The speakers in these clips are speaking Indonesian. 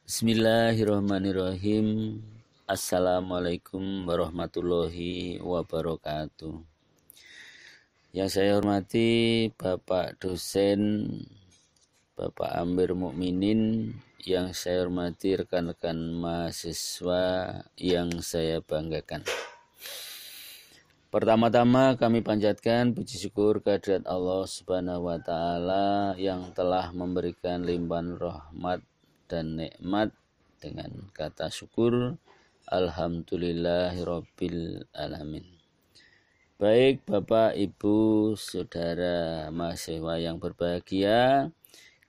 Bismillahirrahmanirrahim. Assalamualaikum warahmatullahi wabarakatuh. Yang saya hormati Bapak dosen, Bapak Amir Mukminin, yang saya hormati rekan-rekan mahasiswa yang saya banggakan. Pertama-tama kami panjatkan puji syukur kehadirat Allah Subhanahu wa taala yang telah memberikan limpahan rahmat dan nikmat dengan kata syukur alhamdulillahirabbil alamin. Baik Bapak, Ibu, Saudara mahasiswa yang berbahagia,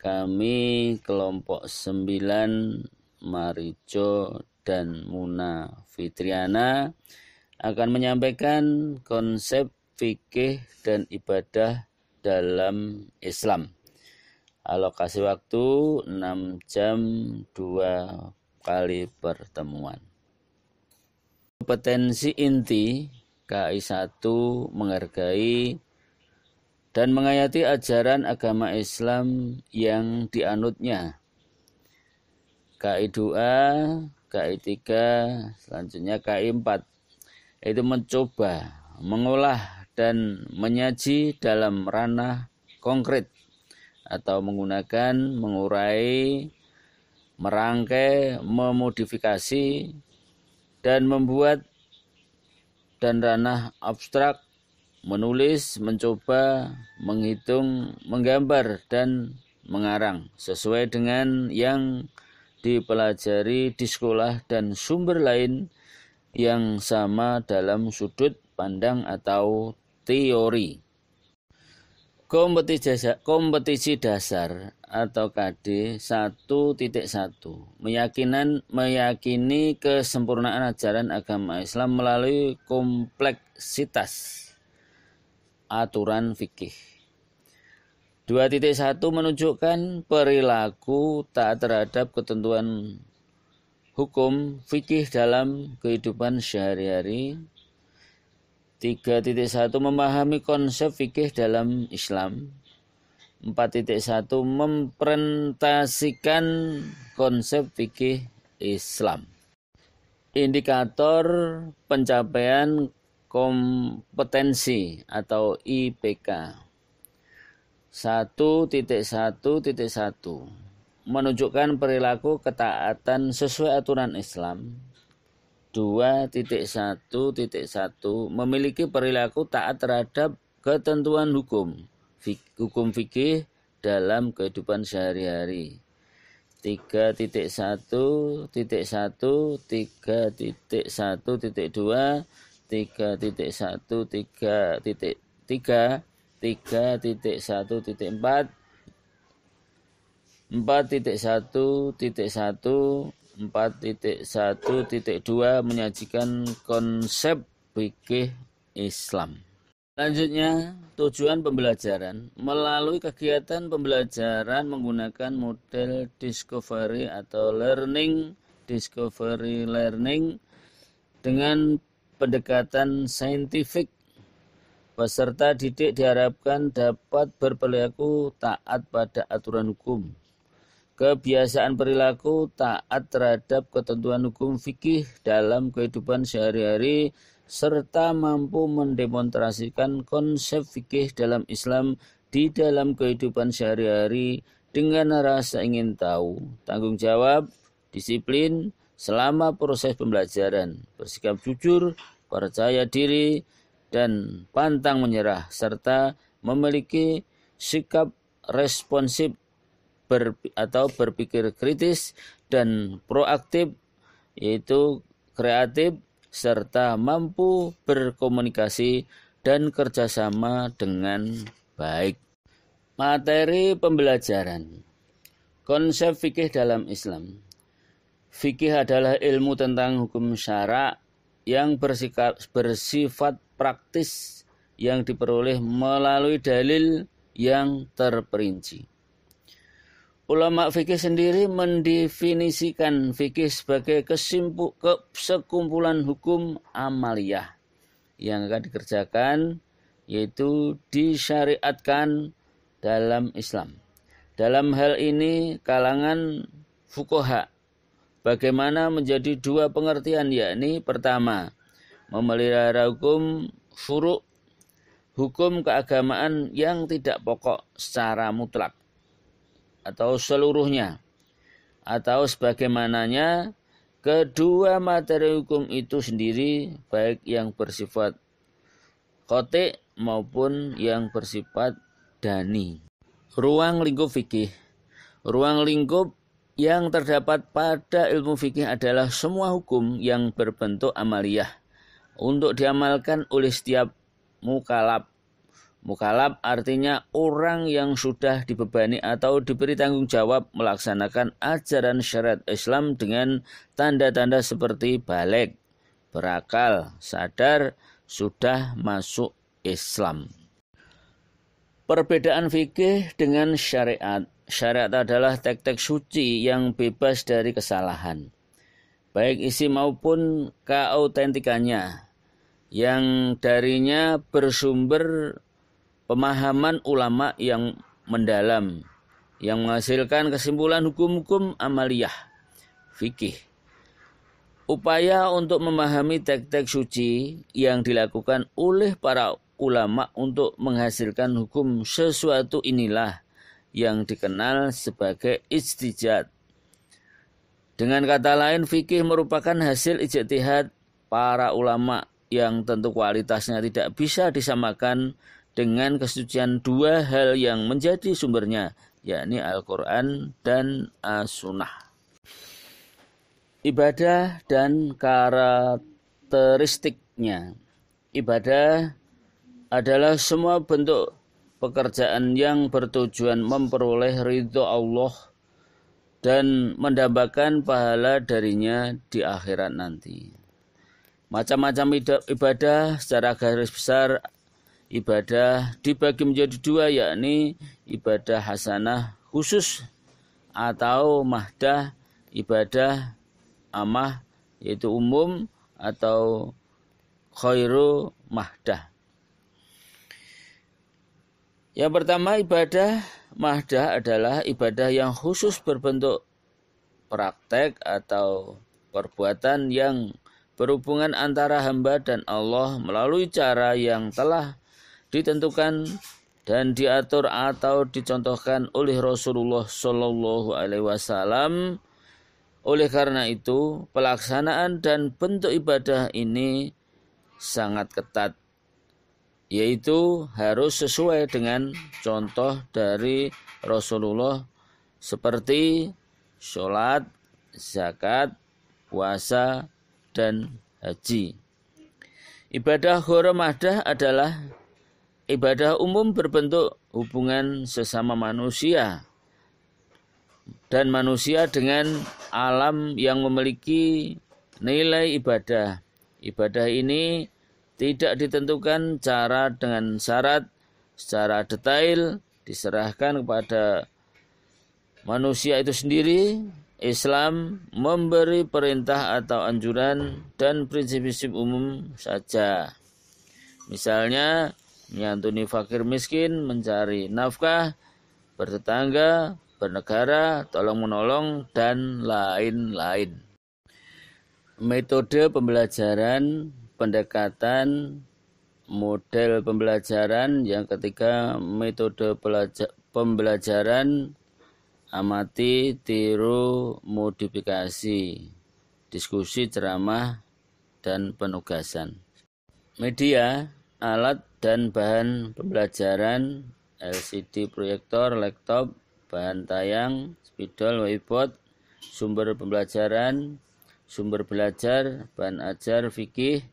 kami kelompok 9 Marijo dan Muna Fitriana akan menyampaikan konsep fikih dan ibadah dalam Islam. Alokasi waktu 6 jam 2 kali pertemuan. Kompetensi inti KI1 menghargai dan menghayati ajaran agama Islam yang dianutnya. KI2, KI3, selanjutnya KI4 itu mencoba, mengolah dan menyaji dalam ranah konkret atau menggunakan, mengurai, merangkai, memodifikasi, dan membuat, dan ranah abstrak, menulis, mencoba, menghitung, menggambar, dan mengarang sesuai dengan yang dipelajari di sekolah dan sumber lain yang sama dalam sudut pandang atau teori. Kompetisi dasar atau KD 1.1 meyakini kesempurnaan ajaran agama Islam melalui kompleksitas aturan fikih. 2.1 menunjukkan perilaku taat terhadap ketentuan hukum fikih dalam kehidupan sehari-hari. 3.1 memahami konsep fikih dalam Islam. 4.1 mempresentasikan konsep fikih Islam. Indikator pencapaian kompetensi atau IPK 1.1.1 menunjukkan perilaku ketaatan sesuai aturan Islam. 2.1.1 memiliki perilaku taat terhadap ketentuan hukum fikih dalam kehidupan sehari-hari. 3.1.1, 3.1.2, 3.1.3, 3.1.4, 4.1.1, 4.1.2 menyajikan konsep fikih Islam. Selanjutnya, tujuan pembelajaran. Melalui kegiatan pembelajaran menggunakan model discovery atau discovery learning dengan pendekatan saintifik, peserta didik diharapkan dapat berperilaku taat pada aturan hukum, kebiasaan perilaku taat terhadap ketentuan hukum fikih dalam kehidupan sehari-hari, serta mampu mendemonstrasikan konsep fikih dalam Islam di dalam kehidupan sehari-hari dengan rasa ingin tahu, tanggung jawab, disiplin selama proses pembelajaran, bersikap jujur, percaya diri, dan pantang menyerah, serta memiliki sikap responsif atau berpikir kritis dan proaktif, yaitu kreatif, serta mampu berkomunikasi dan kerjasama dengan baik. Materi pembelajaran. Konsep fikih dalam Islam. Fikih adalah ilmu tentang hukum syara yang bersifat praktis yang diperoleh melalui dalil yang terperinci. Ulama fikih sendiri mendefinisikan fikih sebagai sekumpulan hukum amaliyah yang akan dikerjakan, yaitu disyariatkan dalam Islam. Dalam hal ini kalangan fuqaha bagaimana menjadi dua pengertian, yakni pertama, memelihara hukum furu', hukum keagamaan yang tidak pokok secara mutlak atau seluruhnya atau sebagaimananya. Kedua materi hukum itu sendiri, baik yang bersifat qati' maupun yang bersifat dani. Ruang lingkup fikih. Ruang lingkup yang terdapat pada ilmu fikih adalah semua hukum yang berbentuk amaliyah untuk diamalkan oleh setiap mukallaf. Mukallaf artinya orang yang sudah dibebani atau diberi tanggung jawab melaksanakan ajaran syariat Islam dengan tanda-tanda seperti baligh, berakal, sadar, sudah masuk Islam. Perbedaan fikih dengan syariat. Syariat adalah teks-teks suci yang bebas dari kesalahan, baik isi maupun keautentikannya, yang darinya bersumber pemahaman ulama yang mendalam, yang menghasilkan kesimpulan hukum-hukum amaliyah fikih. Upaya untuk memahami teks-teks suci yang dilakukan oleh para ulama untuk menghasilkan hukum sesuatu inilah yang dikenal sebagai ijtihad. Dengan kata lain, fikih merupakan hasil ijtihad para ulama yang tentu kualitasnya tidak bisa disamakan dengan kesucian dua hal yang menjadi sumbernya, yakni Al-Quran dan As-Sunnah. Ibadah dan karakteristiknya. Ibadah adalah semua bentuk pekerjaan yang bertujuan memperoleh ridho Allah dan mendambakan pahala darinya di akhirat nanti. Macam-macam ibadah secara garis besar, ibadah dibagi menjadi dua, yakni ibadah hasanah khusus atau mahdah, ibadah amah yaitu umum atau khairu mahdah. Yang pertama, ibadah mahdah adalah ibadah yang khusus berbentuk praktek atau perbuatan yang berhubungan antara hamba dan Allah melalui cara yang telah ditentukan dan diatur atau dicontohkan oleh Rasulullah Shallallahu Alaihi Wasallam. Oleh karena itu, pelaksanaan dan bentuk ibadah ini sangat ketat, yaitu harus sesuai dengan contoh dari Rasulullah seperti sholat, zakat, puasa, dan haji. Ibadah khairu mahdah adalah ibadah umum berbentuk hubungan sesama manusia dan manusia dengan alam yang memiliki nilai ibadah. Ibadah ini tidak ditentukan cara dengan syarat, secara detail diserahkan kepada manusia itu sendiri. Islam memberi perintah atau anjuran dan prinsip-prinsip umum saja. Misalnya, menyantuni fakir miskin, mencari nafkah, bertetangga, bernegara, tolong-menolong, dan lain-lain. Metode pembelajaran, pendekatan, model pembelajaran. Yang ketiga, metode pembelajaran, amati, tiru, modifikasi, diskusi, ceramah, dan penugasan. Media, alat dan bahan pembelajaran, LCD proyektor, laptop, bahan tayang, spidol, whiteboard, sumber pembelajaran, sumber belajar, bahan ajar, fikih,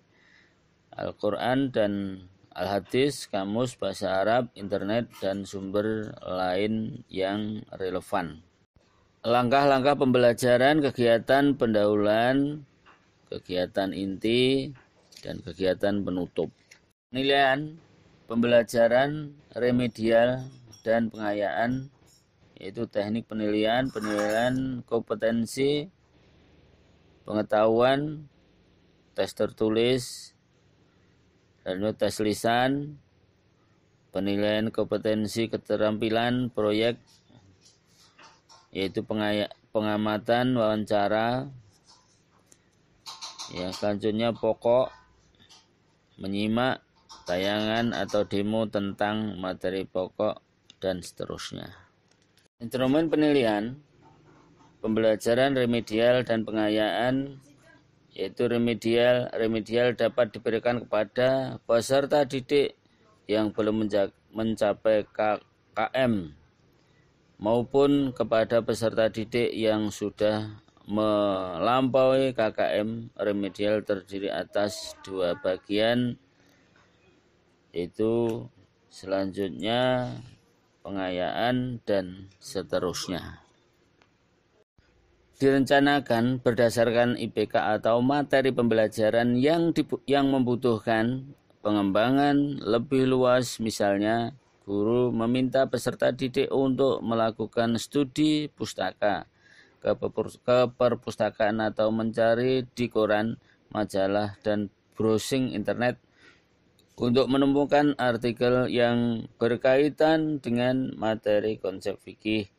Al-Quran dan Al-Hadis, kamus bahasa Arab, internet, dan sumber lain yang relevan. Langkah-langkah pembelajaran, kegiatan pendahuluan, kegiatan inti, dan kegiatan penutup. Penilaian, pembelajaran, remedial, dan pengayaan, yaitu teknik penilaian kompetensi, pengetahuan, tes tertulis, dan tes lisan, penilaian kompetensi keterampilan proyek, yaitu pengamatan, wawancara, Yang selanjutnya pokok, menyimak tayangan atau demo tentang materi pokok, dan seterusnya. Instrumen penilaian, pembelajaran remedial dan pengayaan, yaitu remedial dapat diberikan kepada peserta didik yang belum mencapai KKM maupun kepada peserta didik yang sudah melampaui KKM. Remedial terdiri atas 2 bagian, yaitu selanjutnya pengayaan dan seterusnya. Direncanakan berdasarkan IPK atau materi pembelajaran yang membutuhkan pengembangan lebih luas. Misalnya, guru meminta peserta didik untuk melakukan studi pustaka ke perpustakaan atau mencari di koran, majalah, dan browsing internet untuk menemukan artikel yang berkaitan dengan materi konsep fikih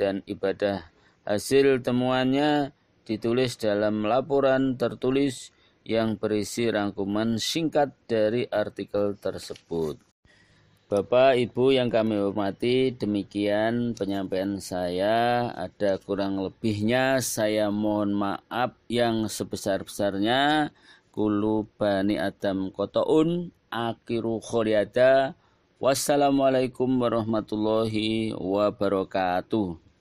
dan ibadah. Hasil temuannya ditulis dalam laporan tertulis yang berisi rangkuman singkat dari artikel tersebut. Bapak, Ibu yang kami hormati, demikian penyampaian saya. Ada kurang lebihnya, saya mohon maaf yang sebesar-besarnya. Kulu bani Adam kotoun, akhiru kholyada. Wassalamualaikum warahmatullahi wabarakatuh.